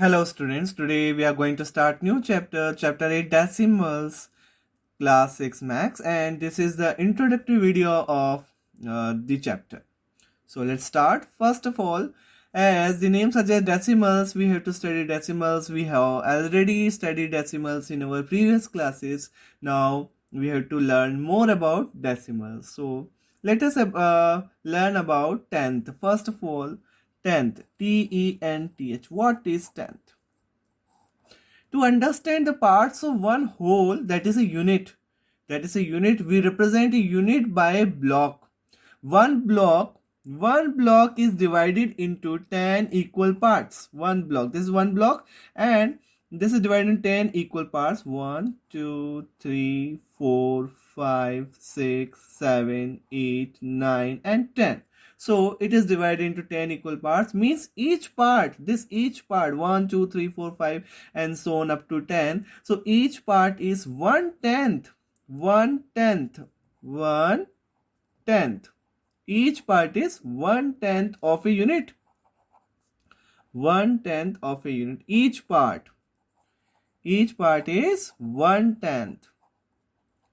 Hello students, today we are going to start new chapter 8 decimals, class 6 max, and this is the introductory video of the chapter. So let's start. First of all, as the name suggests decimals, we have to study decimals. We have already studied decimals in our previous classes. Now we have to learn more about decimals. So let us learn about tenth. First of all, tenth, T-E-N-T-H. What is tenth? To understand the parts of one whole, that is a unit. We represent a unit by a block. One block is divided into 10 equal parts. One block. This is one block, and this is divided into 10 equal parts. 1, 2, 3, 4, 5, 6, 7, 8, 9, and 10. So it is divided into 10 equal parts, means each part 1, 2, 3, 4, 5, and so on up to 10. So each part is 1/10. Each part is 1/10 of a unit. 1/10 of a unit. Each part is 1/10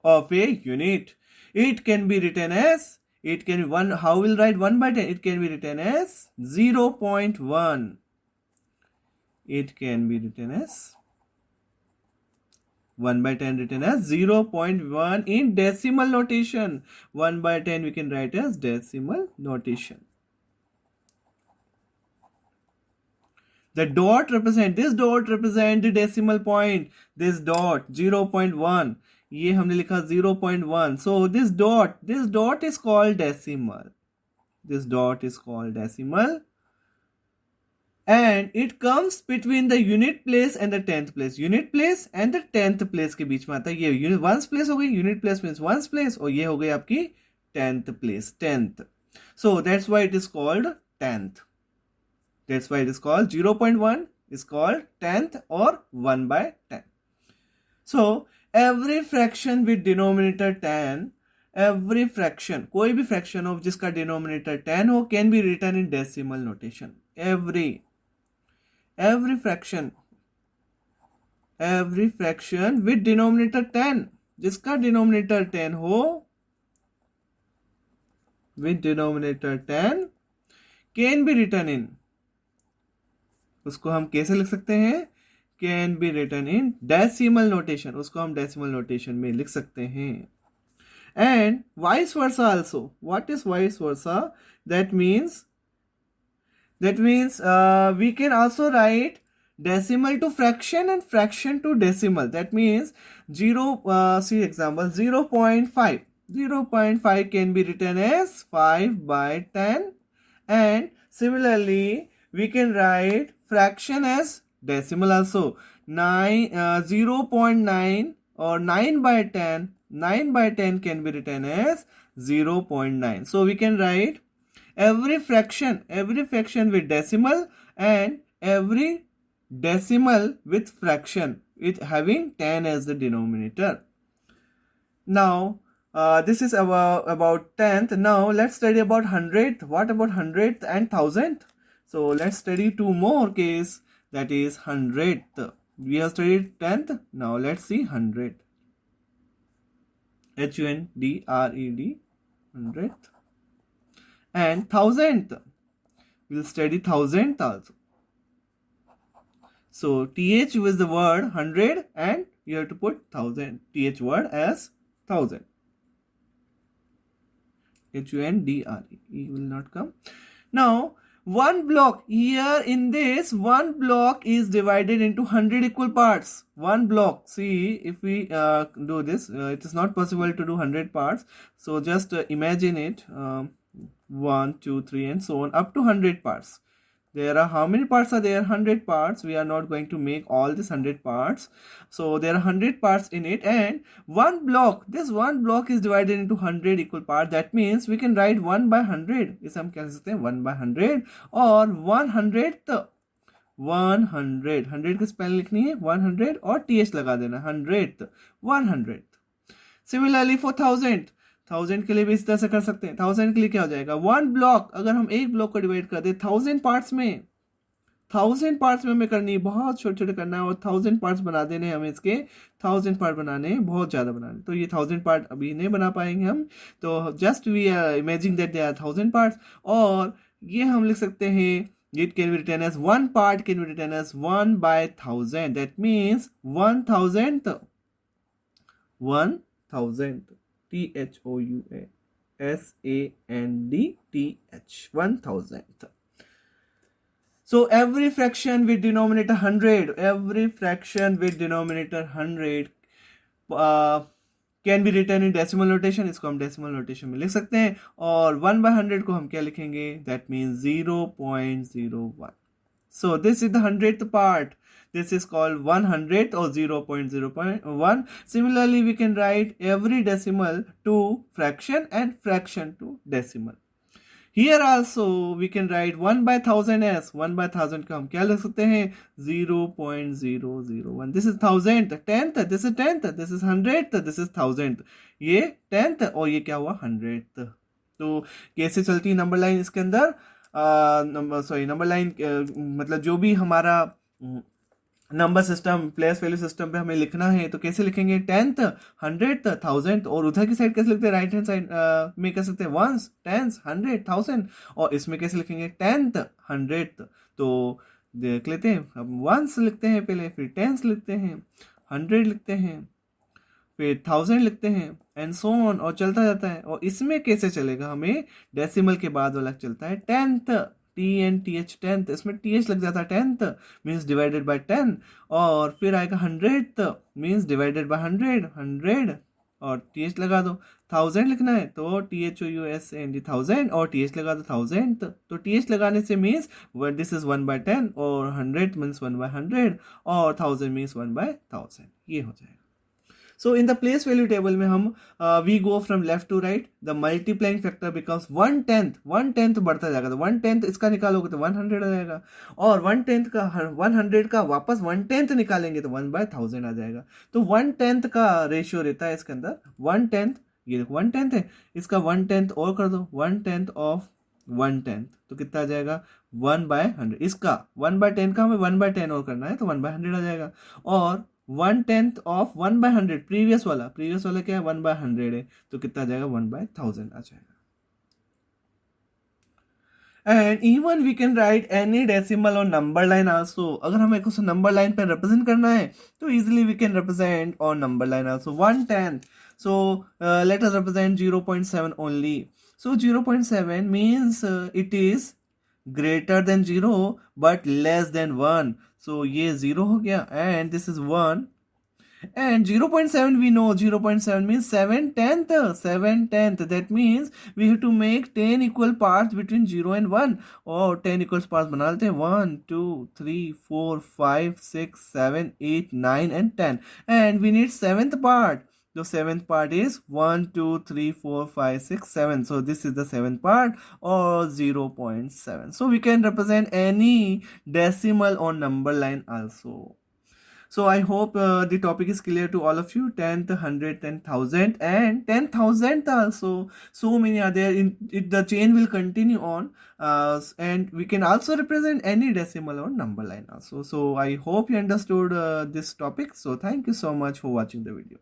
of a unit. It can be written as, it can be one. How will write 1/10? It can be written as 0.1. It can be written as 1/10 written as 0.1 in decimal notation. 1/10 we can write as decimal notation. This dot represent the decimal point. This dot 0.1. ये हमने लिखा 0.1. So this dot is called decimal. This dot is called decimal. And it comes between the unit place and the 10th place. Unit place and the 10th place के बीच में आता है. ये unit ones place हो गई. Unit place means ones place. और ये हो गई आपकी 10th place. 10th. So that's why it is called 10th. That's why it is called 0.1 is called 10th or 1/10. So every fraction with denominator 10, every fraction, कोई भी fraction हो जिसका denominator 10 हो, can be written in decimal notation. Every fraction with denominator 10, जिसका denominator 10 हो, with denominator 10 can be written in, उसको हम कैसे लिख सकते हैं? Can be written in decimal notation. उसको हम डेसिमल नोटेशन में लिख सकते हैं. And vice versa also. What is vice versa? That means we can also write decimal to fraction and fraction to decimal. That means 0, see example 0.5. 0.5 can be written as 5/10, and similarly we can write fraction as decimal also. 0.9 or 9/10. 9/10 can be written as 0.9. So we can write every fraction with decimal and every decimal with fraction with having 10 as the denominator. Now this is about 10th. Now let's study about 100th. What about 100th and 1000th? So let's study two more case, that is 100th. We have studied 10th. Now let's see 100th. HUNDRED, 100th. And 1000th. We'll study 1000th also. So TH with the word 100 and you have to put 1000. TH word as 1000. HUNDRE will not come. Now one block, here in this, one block is divided into 100 equal parts. One block. See, if we do this, it is not possible to do 100 parts. So just imagine it. 1, 2, 3, and so on up to 100 parts. There are, how many parts are there? 100 parts. We are not going to make all these 100 parts. So there are 100 parts in it, and one block, this one block is divided into 100 equal parts. That means we can write 1/100. इसे हम कह सकते हैं 1/100 और 100th. 100 100 की spelling लिखनी है 100 और TH लगा देना. 100th. 100th. Similarly for 1000. 1000 के लिए भी इस तरह से कर सकते हैं. 1000 के लिए क्या हो जाएगा? वन ब्लॉक, अगर हम एक ब्लॉक को डिवाइड कर दे 1000 पार्ट्स में, 1000 पार्ट्स में हमें करनी है, बहुत छोटे छोटे करना है और 1000 पार्ट्स बना देने हमें इसके, 1000 पार्ट बनाने हैं, बहुत ज़्यादा बनाने। तो ये 1000 पार्ट अभी नहीं बना पाएंगे हम, तो just we imagine that they are 1000 parts. और ये हम लिख सकते हैं, it can be written as one part can be written as 1 by 1000, that means 1000th, 1000th, THOUSANDTH, 1000th. So every fraction with denominator 100, every fraction with denominator 100 can be return in decimal notation, इसको हम decimal notation में लिख सकते हैं। और 1/100 को हम क्या लिखेंगे, that means 0.01। So this is the 100th part, this is called 100th or 0.0.1. Similarly, we can write every decimal to fraction and fraction to decimal. Here also we can write 1/1000 as 1/1000 का हम क्या लिख सकते हैं, 0.001. This is 1000th, 10th, this is 10th, this is 100th, this is 1000th. ये 10th और ये क्या हुआ 100th. तो कैसे चलती है नंबर लाइन इसके अंदर, नंबर लाइन मतलब जो भी हमारा number system, place value system पे हमें लिखना है तो कैसे लिखेंगे, 10th, 100th, 1000th। और उधर की साइड कैसे लिखते हैं, राइट हैंड साइड में कैसे लिखते हैं, 1s, 10s, 100, 1000। और इसमें कैसे लिखेंगे, 10th, 100th। तो देख लेते हैं, अब 1s लिखते हैं पहले, फिर 10s लिखते हैं, 100 लिखते हैं, फिर 1000 लिखते हैं, एंड सो ऑन, और चलता जाता है। और इसमें कैसे चलेगा, हमें डेसिमल के बाद वाला चलता है 10th, TNTH 10th, इसमें TH लग जाता है, 10th मीन्स डिवाइडेड बाय 10। और फिर आएगा 100th मीन्स डिवाइडेड बाय 100, 100 और TH लगा दो। 1000 लिखना है तो THOUSAND 1000 और TH लगा दो 1000th। तो TH लगाने से मीन्स दिस इज 1/10 और 100 मीन्स 1/100 और 1000 मीन्स 1/1000, ये हो जाएगा। So in the place value table में हम we go from left to right, the multiplying factor becomes 1/10 बढ़ता जाएगा। तो 1/10 इसका निकालोगे तो 100 आ जाएगा, और 1/10 का 100 का वापस 1/10 निकालेंगे तो 1/1000 आ जाएगा। तो 1/10 का रेशियो रहता है इसके अंदर, 1/10, ये देखो 1/10 है, इसका 1/10 और कर दो, 1/10 ऑफ 1/10 तो कितना आ जाएगा, 1/100। इसका 1/10 का हमें 1/10 और करना है तो 1/100 आ जाएगा। और 1/10 ऑफ 1/100, प्रीवियस वाला क्या है, 1/100 है, तो कितना आ जाएगा, 1/1000 आ जाएगा। And even we can write any decimal on number line also. अगर हमें कुछ नंबर लाइन पर रिप्रेजेंट करना है तो easily we can represent on number line also 1/10। So let us represent 0.7 only. So 0.7 means it is greater than 0 but less than 1। So ये 0 हो गया and this is 1 and 0.7 we know 0.7 means 7/10, that means we have to make 10 equal parts between 0 and 1 और 10 equal parts बना लेते हैं 1 2 3 4 5 6 7 8 9 and 10 and we need 7th part. The 7th part is 1 2 3 4 5 6 7, so this is the 7th part or 0.7. so we can represent any decimal on number line also. So I hope the topic is clear to all of you. 10th, 100th, 10,000 and 10,000th also. So many are there. The chain will continue on, and we can also represent any decimal or number line also. So I hope you understood this topic. So thank you so much for watching the video.